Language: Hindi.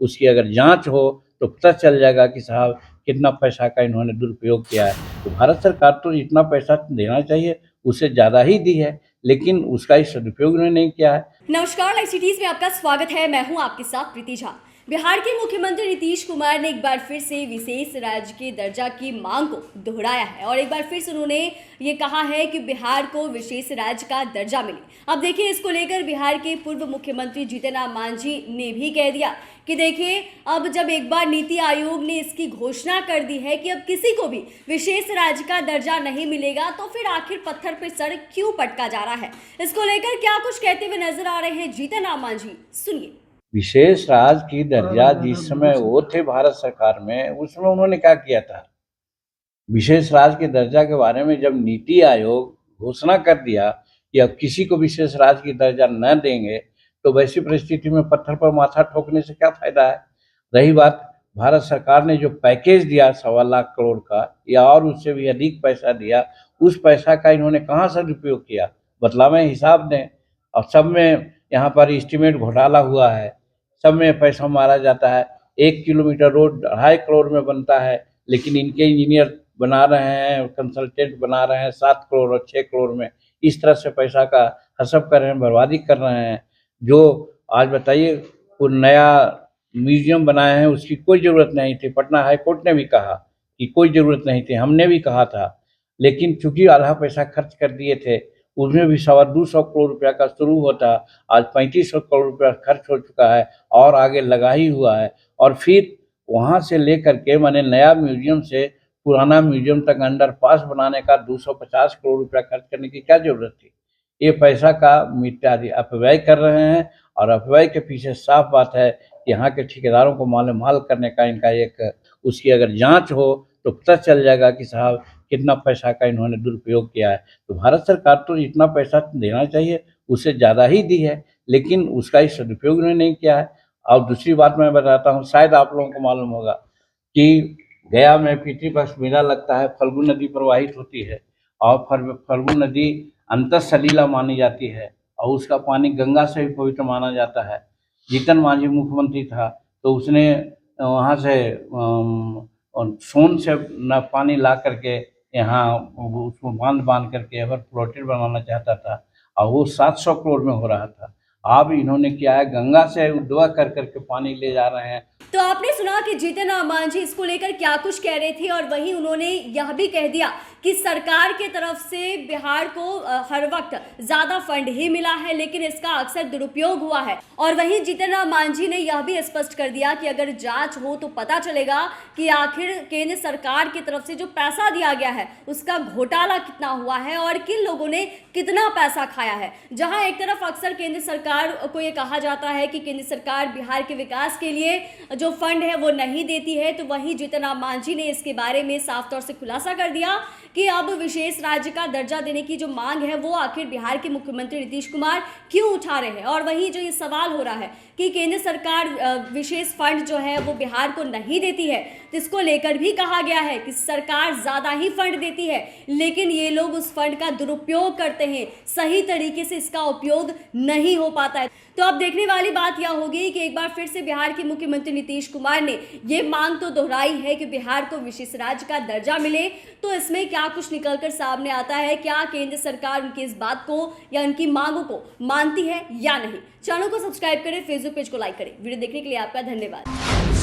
उसकी अगर जांच हो तो पता चल जाएगा कि साहब कितना पैसा का इन्होंने दुरुपयोग किया है। तो भारत सरकार तो जितना पैसा देना चाहिए उससे ज़्यादा ही दी है, लेकिन उसका ही सदुपयोग उन्होंने नहीं किया है। नमस्कार, लाइव सिटीज में आपका स्वागत है। मैं हूं आपके साथ प्रीति झा। बिहार के मुख्यमंत्री नीतीश कुमार ने एक बार फिर से विशेष राज्य के दर्जा की मांग को दोहराया है और एक बार फिर से उन्होंने ये कहा है कि बिहार को विशेष राज्य का दर्जा मिले। अब देखिए, इसको लेकर बिहार के पूर्व मुख्यमंत्री जीतन राम मांझी ने भी कह दिया कि देखिए, अब जब एक बार नीति आयोग ने इसकी घोषणा कर दी है कि अब किसी को भी विशेष राज्य का दर्जा नहीं मिलेगा, तो फिर आखिर पत्थर पे सर क्यों पटका जा रहा है। इसको लेकर क्या कुछ कहते हुए नजर आ रहे हैं जीतन राम मांझी, सुनिए। विशेष राज्य की दर्जा जिस समय वो थे भारत सरकार में, उस समय उन्होंने क्या किया था? विशेष राज्य के दर्जा के बारे में जब नीति आयोग घोषणा कर दिया कि अब किसी को विशेष राज्य की दर्जा न देंगे, तो वैसी परिस्थिति में पत्थर पर माथा ठोकने से क्या फायदा है। रही बात भारत सरकार ने जो पैकेज दिया 1.25 करोड़ का या और उससे भी अधिक पैसा दिया, उस पैसा का इन्होंने कहाँ सदुपयोग किया? बतलावें हिसाब दें। और सब में यहाँ पर एस्टीमेट घोटाला हुआ है, सब में पैसा मारा जाता है। 1 किलोमीटर रोड 2.5 करोड़ में बनता है, लेकिन इनके इंजीनियर बना रहे हैं, कंसल्टेंट बना रहे हैं 7 करोड़ और 6 करोड़ में। इस तरह से पैसा का हड़प कर रहे हैं, बर्बादी कर रहे हैं। जो आज बताइए, वो नया म्यूजियम बनाए हैं, उसकी कोई ज़रूरत नहीं थी। पटना हाई कोर्ट ने भी कहा कि कोई ज़रूरत नहीं थी, हमने भी कहा था, लेकिन चूंकि आधा पैसा खर्च कर दिए थे, उसमें भी 225 करोड़ रुपया का शुरू होता, आज 3500 करोड़ रुपया खर्च हो चुका है और आगे लगा ही हुआ है। और फिर वहाँ से लेकर के माने नया म्यूजियम से पुराना म्यूजियम तक अंडरपास बनाने का 250 करोड़ रुपया खर्च करने की क्या ज़रूरत थी? ये पैसा का मिटा अपव्यय कर रहे हैं और अपव्यय के पीछे साफ बात है कि यहाँ के ठेकेदारों को माल करने का इनका एक, उसकी अगर जांच हो तो पता चल जाएगा कि साहब कितना पैसा का इन्होंने दुरुपयोग किया है। तो भारत सरकार तो जितना पैसा देना चाहिए उससे ज़्यादा ही दी है, लेकिन उसका ही सदुपयोग उन्होंने नहीं किया है। और दूसरी बात मैं बताता हूँ, शायद आप लोगों को मालूम होगा कि गया में पितृपक्ष मेला लगता है, फल्गु नदी प्रवाहित होती है और फल्गु नदी अंतः सलीला मानी जाती है और उसका पानी गंगा से भी पवित्र माना जाता है। जीतन मांझी मुख्यमंत्री था तो उसने वहाँ से और सोन से न पानी ला करके यहाँ उसको बांध करके एवर फ्लोटेड बनाना चाहता था और वो 700 करोड़ में हो रहा था। अब इन्होंने क्या है, गंगा से उद्वा कर करके पानी ले जा रहे हैं। तो आपने सुना कि जीतन राम मांझी इसको लेकर क्या कुछ कह रहे थे और वहीं उन्होंने यह भी कह दिया कि सरकार के तरफ से बिहार को हर वक्त ज्यादा फंड ही मिला है, लेकिन इसका अक्सर दुरुपयोग हुआ है। और वहीं जीतन राम मांझी ने यह भी स्पष्ट कर दिया कि अगर जांच हो तो पता चलेगा कि आखिर केंद्र सरकार की तरफ से जो पैसा दिया गया है उसका घोटाला कितना हुआ है और किन लोगों ने कितना पैसा खाया है। जहां एक तरफ अक्सर केंद्र सरकार को यह कहा जाता है कि केंद्र सरकार बिहार के विकास के लिए जो फंड है वो नहीं देती है, तो वहीं जीतन राम मांझी ने इसके बारे में साफ तौर से खुलासा कर दिया कि अब विशेष राज्य का दर्जा देने की जो मांग है वो आखिर बिहार के मुख्यमंत्री नीतीश कुमार क्यों उठा रहे हैं। और वहीं जो ये सवाल हो रहा है कि केंद्र सरकार विशेष फंड जो है वो बिहार को नहीं देती है, तो इसको लेकर भी कहा गया है कि सरकार ज्यादा ही फंड देती है, लेकिन ये लोग उस फंड का दुरुपयोग करते हैं, सही तरीके से इसका उपयोग नहीं हो पाता है। तो अब देखने वाली बात यह होगी कि एक बार फिर से बिहार के मुख्यमंत्री नीतीश कुमार ने ये मांग तो दोहराई है कि बिहार को विशेष राज्य का दर्जा मिले, तो इसमें क्या कुछ निकलकर सामने आता है, क्या केंद्र सरकार उनकी इस बात को या उनकी मांगों को मानती है या नहीं। चैनल को सब्सक्राइब करें, फेसबुक पेज को लाइक करें। वीडियो देखने के लिए आपका धन्यवाद।